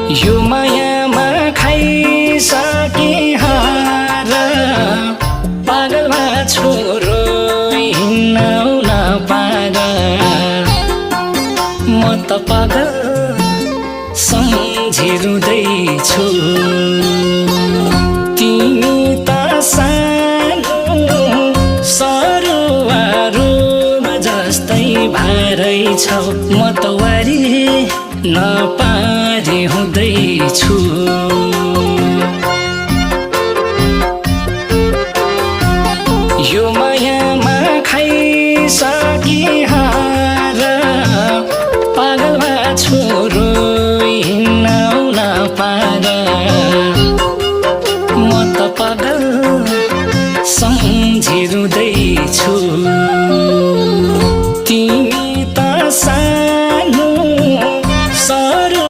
यो मायामा खाइसके हार पागल भएको हिँड्न पागल म त पागल सम्झिरुँदैछु तिमी त सानो सरुवा रुख जस्तै भारै छौ म त वारी नपारी हुँदैछु।